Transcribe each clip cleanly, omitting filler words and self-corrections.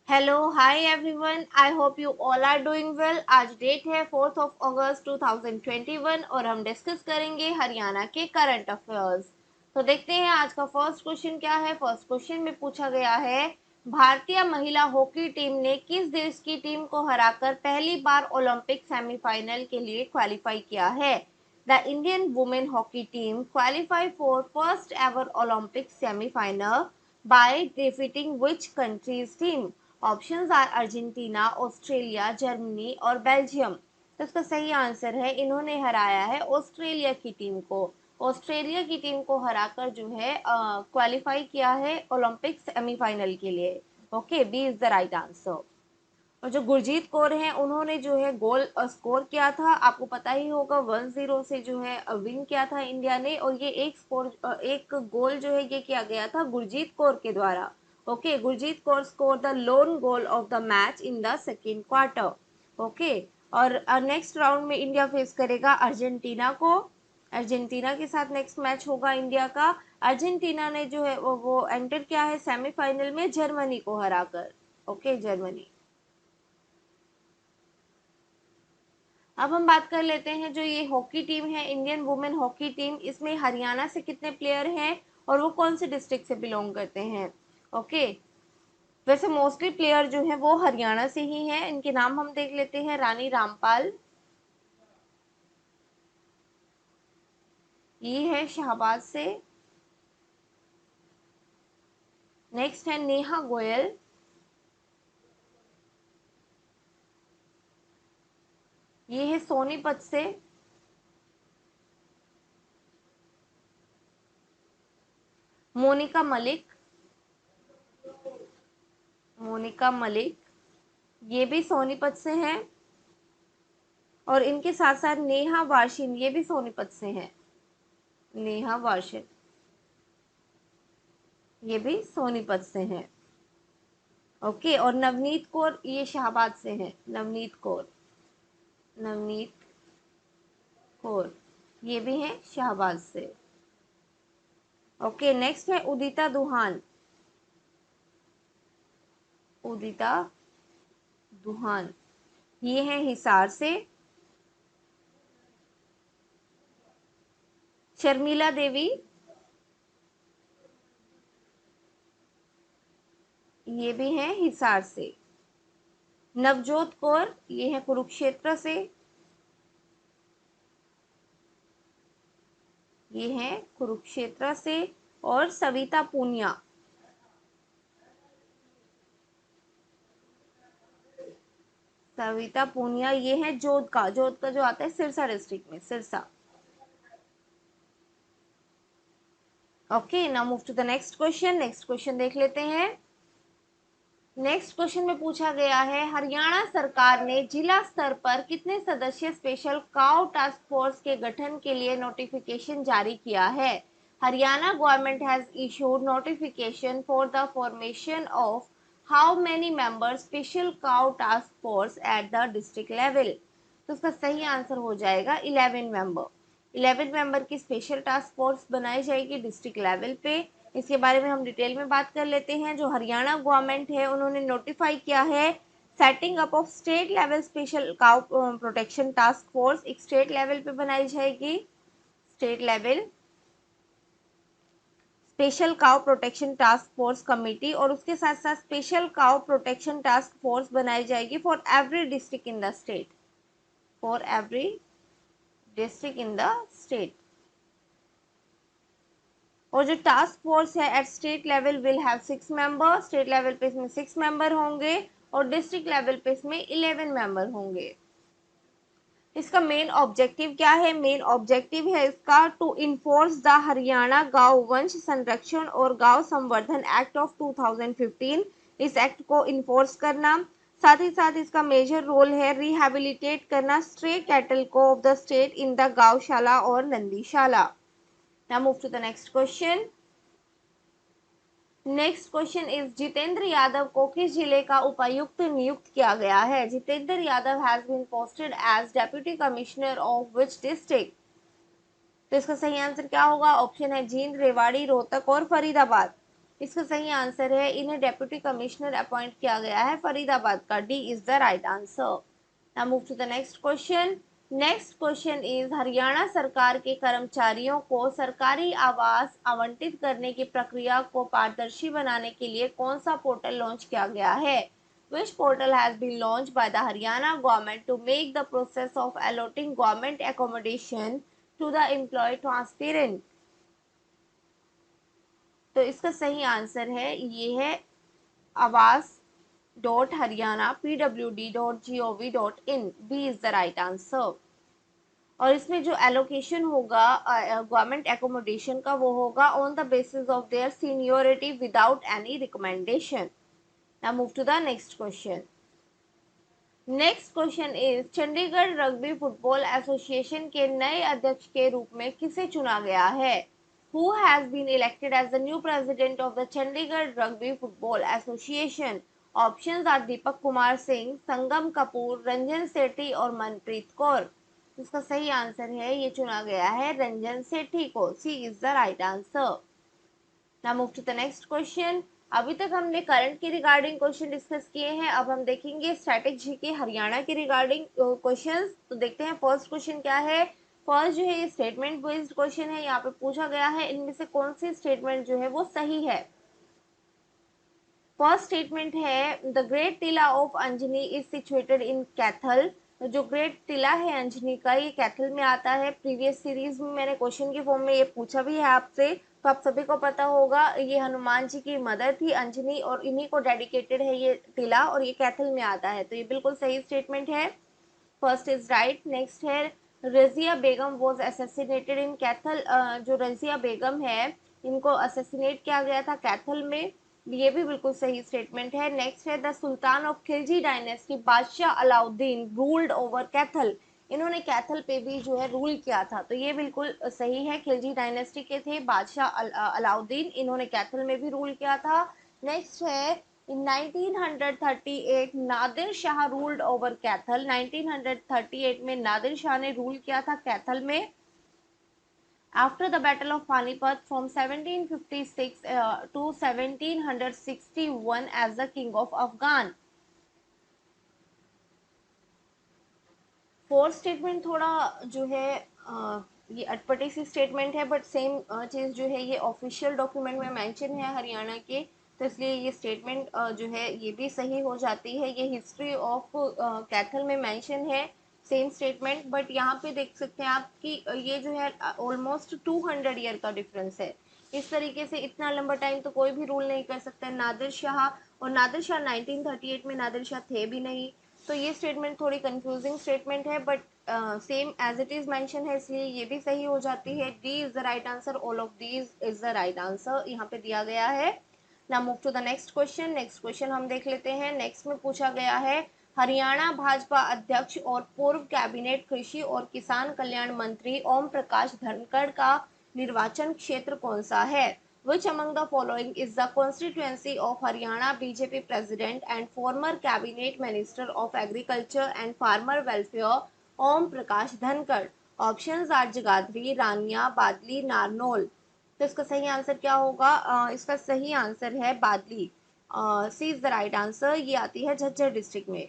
Hello hi everyone, I hope you all are doing well. आज date है 4 अगस्त 2021 और हम डिस्कस करेंगे हरियाणा के करंट अफेयर्स। तो देखते हैं आज का फर्स्ट क्वेश्चन क्या है। फर्स्ट क्वेश्चन में पूछा गया है, भारतीय महिला हॉकी टीम ने किस देश की टीम को हराकर पहली बार ओलंपिक सेमीफाइनल के लिए क्वालिफाई किया है। The Indian women hockey team qualify for first ever Olympic semifinal by defeating which country's team? Options are Argentina, Australia, Germany और बेल्जियम। तो इसका सही आंसर है, इन्होंने हराया है ऑस्ट्रेलिया की टीम को। ऑस्ट्रेलिया की टीम को हराकर जो है क्वालिफाई किया है ओलंपिक सेमीफाइनल के लिए। Okay, B is the right answer. और जो गुरजीत कौर हैं उन्होंने जो है गोल स्कोर किया था, आपको पता ही होगा 1-0 से जो है विन किया था इंडिया ने। और ये एक गोल जो है ये किया गया था गुरजीत कौर के द्वारा। Okay, Gurjeet Kaur score the loan goal of the match in the second quarter. Okay, और नेक्स्ट राउंड में इंडिया फेस करेगा अर्जेंटीना को। अर्जेंटीना के साथ नेक्स्ट मैच होगा इंडिया का। अर्जेंटीना ने जो है वो एंटर किया है सेमीफाइनल में जर्मनी को हराकर। Okay, Germany. अब हम बात कर लेते हैं, जो ये हॉकी टीम है इंडियन वुमेन हॉकी टीम, इसमें हरियाणा से कितने प्लेयर हैं और वो कौन से डिस्ट्रिक्ट से बिलोंग करते हैं। ओके, वैसे मोस्टली प्लेयर जो है वो हरियाणा से ही हैं। इनके नाम हम देख लेते हैं। रानी रामपाल, ये है शाहबाद से। नेक्स्ट है नेहा गोयल, ये है सोनीपत से। मोनिका मलिक, मोनिका मलिक, ये भी सोनीपत से हैं। और इनके साथ साथ नेहा वाशिन, ये भी सोनीपत से हैं। नेहा वाशिन, ये भी सोनीपत से हैं। ओके, और नवनीत कौर, ये शाहबाद से हैं। नवनीत कौर, नवनीत कौर, ये भी हैं शाहबाद से। ओके, नेक्स्ट है उदिता दुहान, उदिता दुहान, ये है हिसार से। शर्मिला देवी, ये भी हैं हिसार से। नवजोत कौर, ये है कुरुक्षेत्र से। ये हैं कुरुक्षेत्र से। और सविता पूनिया, सविता पूनिया, ये है जोध का जो आता है सिरसा डिस्ट्रिक्ट में, Sirsa. Okay, now move to the next question. Next question देख लेते हैं। नेक्स्ट क्वेश्चन में पूछा गया है, हरियाणा सरकार ने जिला स्तर पर कितने सदस्य स्पेशल काउ टास्क फोर्स के गठन के लिए नोटिफिकेशन जारी किया है। Haryana government has issued notification for the formation of how many members special cow task force at the district level. तो उसका सही आंसर हो जाएगा 11 मेंबर। 11 मेंबर की स्पेशल टास्क फोर्स बनाई जाएगी डिस्ट्रिक्ट लेवल पे। इसके बारे में हम डिटेल में बात कर लेते हैं। जो हरियाणा गवर्नमेंट है उन्होंने नोटिफाई किया है setting up of state level special cow protection task force, एक स्टेट लेवल पे बनाई जाएगी। State level special cow protection task force committee, और उसके साथ साथ special cow protection task force बनाई जाएगी for every district in the state, for every district in the state. और जो टास्क फोर्स है at state level will have 6 member. State level पे इसमें 6 मेंबर होंगे और डिस्ट्रिक्ट लेवल पे इसमें 11 मेंबर होंगे। इसका मेन ऑब्जेक्टिव क्या है? मेन ऑब्जेक्टिव है इसका टू इन्फोर्स द हरियाणा गांव वंश संरक्षण और गांव संवर्धन एक्ट ऑफ 2015। इस एक्ट को इन्फोर्स करना। साथ ही साथ इसका मेजर रोल है रिहेबिलिटेट करना स्ट्रे कैटल को of the state in the gaushala और nandishala. Now move to the next question. Next question is, Jitendra Yadav को किस जिले का उपायुक्त नियुक्त किया गया है? Jitendra Yadav has been posted as deputy commissioner of which district? तो इसका सही आंसर क्या होगा? ऑप्शन है जींद, रेवाड़ी, रोहतक और फरीदाबाद। इसका सही आंसर है इन्हें डेप्यूटी कमिश्नर अपॉइंट किया गया है फरीदाबाद का। D is the right answer. Now move to the next question. Next question is Haryana सरकार के कर्मचारियों को सरकारी आवास आवंटित करने की प्रक्रिया को पारदर्शी बनाने के लिए कौन सा पोर्टल लॉन्च किया गया है? Which portal has been launched by the Haryana government to make the process of allotting government accommodation to the employee transparent? तो इसका सही आंसर है ये है awas.haryana.pwd.gov.in। B is the right answer. और इसमें जो एलोकेशन होगा गवर्नमेंट एकोमोडेशन का वो होगा on the basis of their seniority without any recommendation. Now move to the next question. Next question is Chandigarh rugby football association के नए अध्यक्ष के रूप में किसे चुना गया है? Who has been elected as the new president of the Chandigarh Rugby Football Association? Options are Deepak Kumar Singh, संगम कपूर, रंजन सेठी और मनप्रीत कौर। इसका सही आंसर है ये चुना गया है रंजन सेठी को। C is the right answer. Now move to the next question. अभी तक हमने करंट के रिगार्डिंग क्वेश्चन डिस्कस किए हैं, अब हम देखेंगे स्ट्रैटेजी के हरियाणा के रिगार्डिंग क्वेश्चंस। तो देखते हैं फर्स्ट क्वेश्चन क्या है। फर्स्ट जो है ये स्टेटमेंट बेस्ड क्वेश्चन है। यहाँ पे पूछा गया है इनमें से कौन सी स्टेटमेंट जो है वो सही है। फर्स्ट स्टेटमेंट है the great Tila of Anjani is situated in Kaithal. जो ग्रेट टिला है अंजनी का ये कैथल में आता है। प्रीवियस सीरीज में मैंने क्वेश्चन के फॉर्म में ये पूछा भी है आपसे, तो आप सभी को पता होगा ये हनुमान जी की मदर थी अंजनी और इन्हीं को डेडिकेटेड है ये टिला और ये कैथल में आता है। तो ये बिल्कुल सही स्टेटमेंट है। First is right. नेक्स्ट है रजिया बेगम वॉज असेसिनेटेड इन कैथल। जो रजिया बेगम है इनको असेसिनेट किया गया था कैथल में। ये भी बिल्कुल सही स्टेटमेंट है। नेक्स्ट है the sultan of Khilji dynasty बादशाह अलाउद्दीन रूल्ड ओवर कैथल। इन्होंने कैथल पे भी जो है रूल किया था, तो ये बिल्कुल सही है। खिलजी डायनेस्टी के थे बादशाह अलाउद्दीन, इन्होंने कैथल में भी रूल किया था। नेक्स्ट है in 1938 Nadir Shah ruled over Kaithal. 1938 में नादिर शाह ने रूल किया था कैथल में। After the Battle of Panipat from 1756 to 1761 as the king of Afghan। Fourth statement थोड़ा जो है ये अटपटी सी स्टेटमेंट है, बट सेम चीज़ जो है ये ऑफिशियल डॉक्यूमेंट में मेंशन है हरियाणा के, तो इसलिए ये स्टेटमेंट जो है ये भी सही हो जाती है। ये हिस्ट्री ऑफ कैथल में मेंशन है सेम स्टेटमेंट, बट यहाँ पे देख सकते हैं आप कि ये जो है ऑलमोस्ट 200 ईयर का डिफरेंस है। इस तरीके से इतना लंबा टाइम तो कोई भी रूल नहीं कर सकता है नादिर शाह, और नादिर शाह 1938 में नादिर शाह थे भी नहीं। तो ये स्टेटमेंट थोड़ी कंफ्यूजिंग स्टेटमेंट है, but same as it is mention है, इसलिए ये भी सही हो जाती है। D is the right answer. All of these is the right answer यहाँ पे दिया गया है। Now move to the next question. Next question हम देख लेते हैं। नेक्स्ट में पूछा गया है हरियाणा भाजपा अध्यक्ष और पूर्व कैबिनेट कृषि और किसान कल्याण मंत्री ओम प्रकाश धनखड़ का निर्वाचन क्षेत्र कौन सा है? Which among the following is the constituency of Haryana BJP President and former Cabinet Minister of Agriculture and Farmer Welfare Om Prakash Dhankar? Options are Jagadri, Rania, Badli, Narnol। तो इसका सही आंसर क्या होगा? इसका सही आंसर है Badli. C is the right answer. ये आती है झज्जर डिस्ट्रिक्ट में।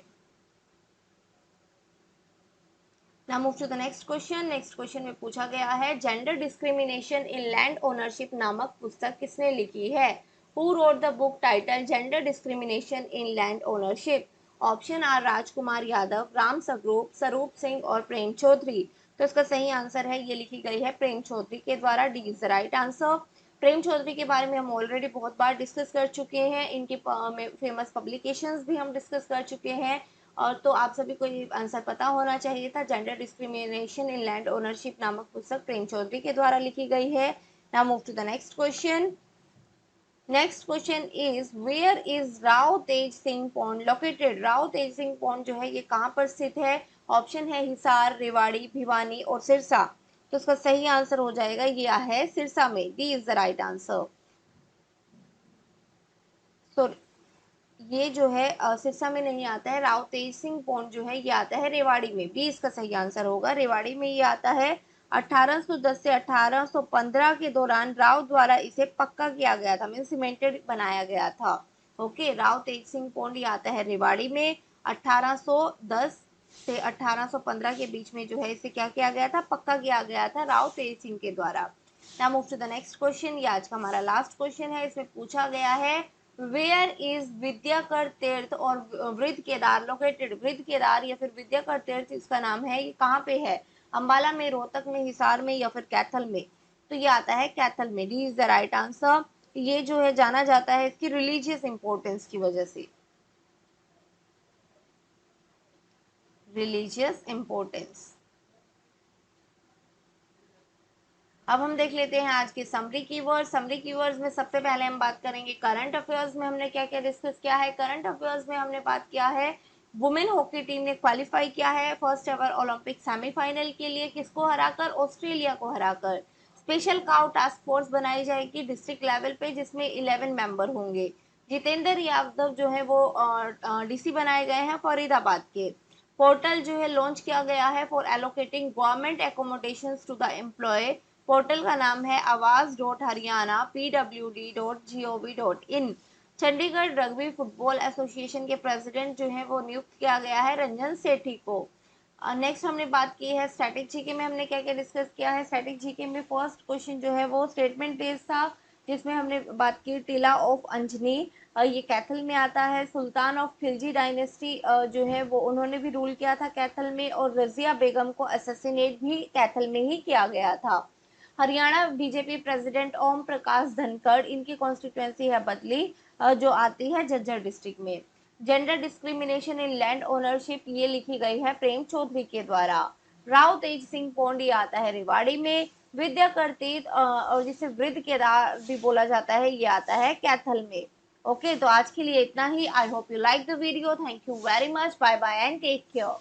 Now move to the next question. Next question में पूछा गया है gender discrimination in land ownership नामक पुस्तक किसने लिखी है? Who wrote the book title gender discrimination in land ownership? Option are Rajkumar Yadav, Ram Swaroop, Swaroop Singh और प्रेम चौधरी। तो इसका सही आंसर है ये लिखी गई है प्रेम चौधरी के द्वारा। D is the right answer. Prem Chaudhary के बारे में हम ऑलरेडी बहुत बार डिस्कस कर चुके हैं, इनकी फेमस पब्लिकेशंस भी हम डिस्कस कर चुके हैं, और तो आप सभी को ये आंसर पता होना चाहिए था। Gender discrimination in land ownership नामक पुस्तक प्रेम चौधरी के द्वारा लिखी गई है। Now move to the next question. Next question is where is Rao Tej Singh pond located? Rao Tej Singh pond जो है ये कहाँ पर स्थित है? ऑप्शन है हिसार, रेवाड़ी, भिवानी और सिरसा। तो इसका सही आंसर हो जाएगा ये है सिरसा में। D is the right answer. So ये जो है सिरसा में नहीं आता है। राव तेज सिंह पॉन्ड जो है ये आता है रेवाड़ी में। बी इसका सही आंसर होगा, रेवाड़ी में ये आता है। 1810 से 1815 के दौरान राव द्वारा इसे पक्का किया गया था, मीन सीमेंटेड बनाया गया था। ओके, राव तेज सिंह पोंडी आता है रेवाड़ी में। 1810 से 1815 के बीच में जो है इसे क्या किया गया था, पक्का किया गया था राव तेज सिंह के द्वारा। Now move to the next question. ये आज का हमारा लास्ट क्वेश्चन है। इसमें पूछा गया है वेयर इज विद्याकर तीर्थ और वृद्ध केदार लोकेटेड। वृद्ध केदार या फिर विद्याकर तीर्थ इसका नाम है, ये कहाँ पे है? अंबाला में, रोहतक में, हिसार में या फिर कैथल में? तो ये आता है कैथल में। D is the right answer. ये जो है जाना जाता है इसकी रिलीजियस इंपॉर्टेंस की वजह से। Religious importance. अब हम देख लेते हैं आज के समरी कीवर्ड्स। समरी कीवर्ड्स में सबसे पहले हम बात करेंगे करंट अफेयर्स में हमने क्या क्या डिस्कस किया है। करंट अफेयर्स में हमने बात किया है वुमेन हॉकी टीम ने क्वालिफाई किया है फर्स्ट एवर ओलंपिक सेमीफाइनल के लिए, किसको हराकर? ऑस्ट्रेलिया को हराकर। स्पेशल काउ टास्क फोर्स बनाई जाएगी डिस्ट्रिक्ट लेवल पे, जिसमें 11 मेंबर होंगे। जितेंद्र यादव जो है वो डीसी बनाए गए हैं फरीदाबाद के। पोर्टल जो है लॉन्च किया गया है for allocating government accommodation to the employ. Portal का नाम है आवाज.हरियाणा pwd.gov.in। Chandigarh rugby football association के प्रेसिडेंट जो है वो नियुक्त किया गया है रंजन सेठी को। नेक्स्ट हमने बात की है स्टैटिक जीके में। हमने क्या क्या डिस्कस किया है स्टैटिक जीके में? फर्स्ट क्वेश्चन जो है वो स्टेटमेंट बेस्ड था, जिसमें हमने बात की टिला ऑफ अंजनी, ये कैथल में आता है। सुल्तान ऑफ खिलजी डायनेस्टी जो है वो उन्होंने भी रूल किया था कैथल में, और रजिया बेगम को असैसिनेट भी कैथल में ही किया गया था। हरियाणा बीजेपी प्रेसिडेंट ओम प्रकाश धनखड़, इनकी कॉन्स्टिट्यूएंसी है बदली, जो आती है झज्जर डिस्ट्रिक्ट में। Gender discrimination in land ownership, ये लिखी गई है प्रेम चौधरी के द्वारा। राव तेज सिंह पोंडी आता है रेवाड़ी में। विद्या कर्तीत और जिसे वृद्ध केदार भी बोला जाता है, ये आता है कैथल में। ओके, तो आज के लिए इतना ही। I hope you like the video. Thank you very much. Bye bye and take care.